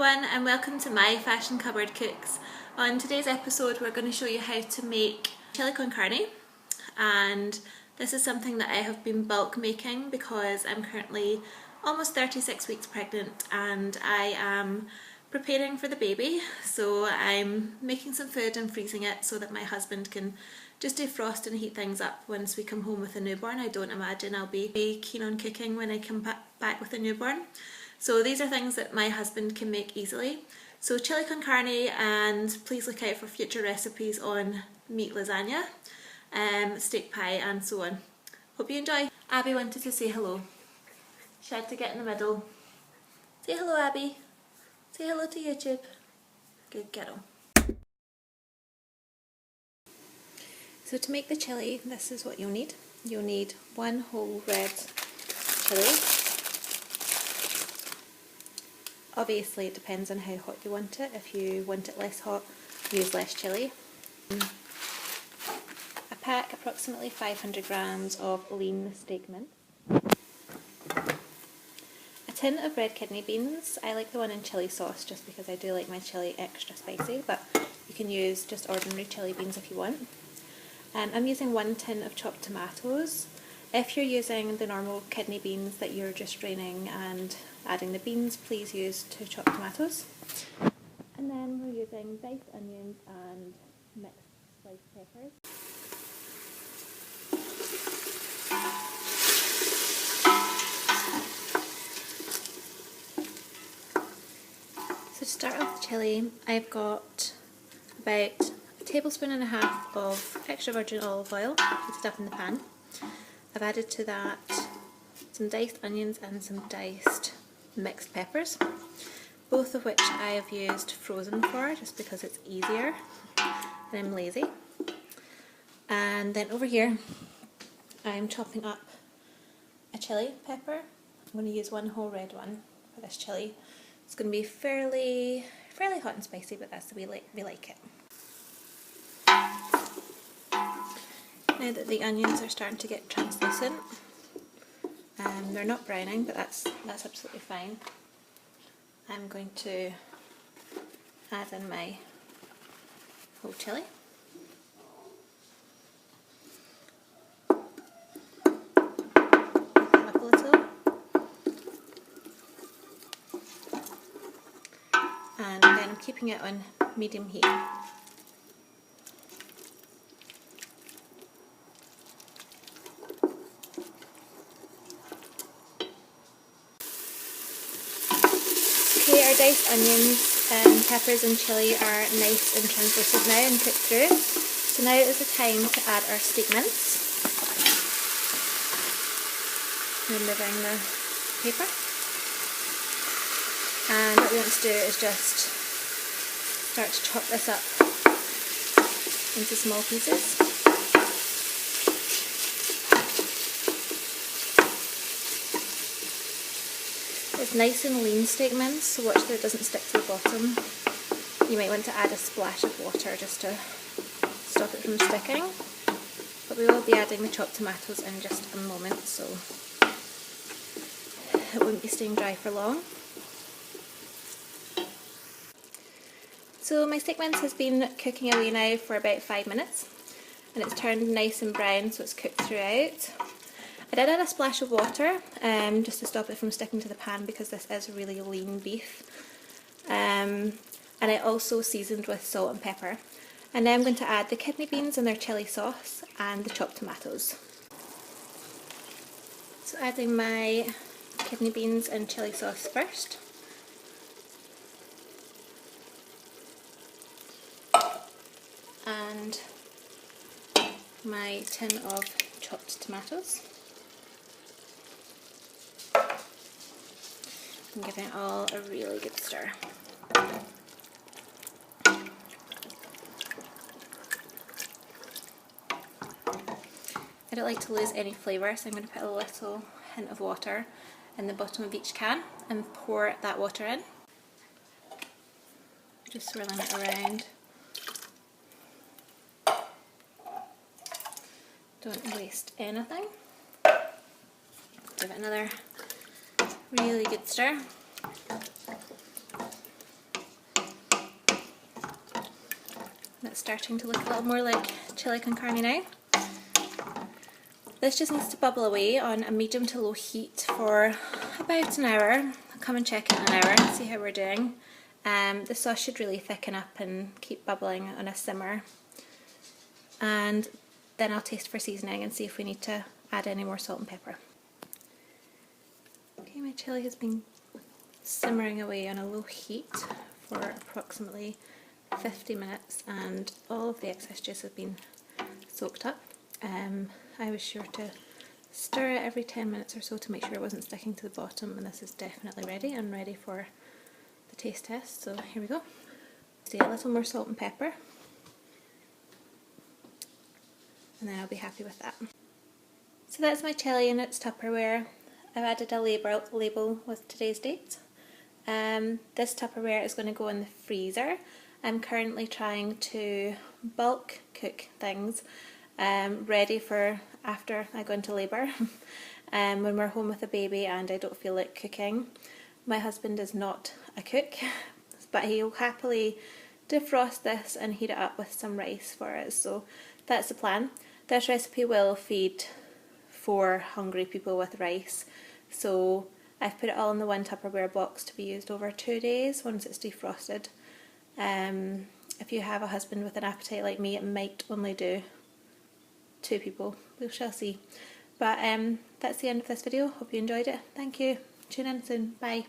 everyone and welcome to my Fashion Cupboard Cooks. On today's episode we're going to show you how to make chili con carne, and this is something that I have been bulk making because I'm currently almost 36 weeks pregnant and I am preparing for the baby, so I'm making some food and freezing it so that my husband can just defrost and heat things up once we come home with a newborn. I don't imagine I'll be keen on cooking when I come back with a newborn. So these are things that my husband can make easily. So chili con carne, and please look out for future recipes on meat lasagna, steak pie and so on. Hope you enjoy. Abby wanted to say hello. She had to get in the middle. Say hello, Abby. Say hello to YouTube. Good girl. So to make the chili, this is what you'll need. You'll need one whole red chili. Obviously it depends on how hot you want it. If you want it less hot, use less chili. A pack approximately 500 grams of lean steak mince. A tin of red kidney beans. I like the one in chili sauce just because I do like my chili extra spicy, but you can use just ordinary chili beans if you want. I'm using 1 tin of chopped tomatoes. If you're using the normal kidney beans that you're just draining and adding the beans, please use 2 chopped tomatoes. And then we're using diced onions and mixed sliced peppers. So to start with the chili, I've got about a tablespoon and a half of extra virgin olive oil heated up in the pan. I've added to that some diced onions and some diced mixed peppers, both of which I have used frozen for just because it's easier and I'm lazy. And then over here I'm chopping up a chili pepper. I'm going to use one whole red one for this chili. It's going to be fairly hot and spicy, but that's the way we like it. Now that the onions are starting to get translucent, they're not browning, but that's absolutely fine. I'm going to add in my whole chili. Mix them up a little. And then I'm keeping it on medium heat. Okay, our diced onions, peppers and chilli are nice and translucent now and cooked through. So now is the time to add our steak mince. Removing the paper. And what we want to do is just start to chop this up into small pieces. It's nice and lean steak mince, so watch that it doesn't stick to the bottom. You might want to add a splash of water just to stop it from sticking. But we will be adding the chopped tomatoes in just a moment, so it won't be staying dry for long. So my steak mince has been cooking away now for about 5 minutes, and it's turned nice and brown, so it's cooked throughout. I did add a splash of water just to stop it from sticking to the pan because this is really lean beef. And I also seasoned with salt and pepper. And now I'm going to add the kidney beans and their chili sauce and the chopped tomatoes. So adding my kidney beans and chili sauce first. And my tin of chopped tomatoes. And giving it all a really good stir. I don't like to lose any flavour, so I'm going to put a little hint of water in the bottom of each can and pour that water in. Just swirling it around. Don't waste anything. Give it another really good stir. and it's starting to look a little more like chili con carne now. This just needs to bubble away on a medium to low heat for about an hour. I'll come and check it in an hour and see how we're doing. The sauce should really thicken up and keep bubbling on a simmer. And then I'll taste for seasoning and see if we need to add any more salt and pepper. Okay, my chilli has been simmering away on a low heat for approximately 50 minutes and all of the excess juice has been soaked up. I was sure to stir it every 10 minutes or so to make sure it wasn't sticking to the bottom, and this is definitely ready and ready for the taste test. So here we go. Do a little more salt and pepper and then I'll be happy with that. So that's my chilli in its Tupperware. I've added a label with today's date. This Tupperware is going to go in the freezer. I'm currently trying to bulk cook things ready for after I go into labour when we're home with a baby and I don't feel like cooking. My husband is not a cook, but he'll happily defrost this and heat it up with some rice for us, so that's the plan. This recipe will feed 4 hungry people with rice, so I've put it all in the one Tupperware box to be used over 2 days once it's defrosted. If you have a husband with an appetite like me, it might only do 2 people. We shall see. But that's the end of this video. Hope you enjoyed it. Thank you. Tune in soon. Bye.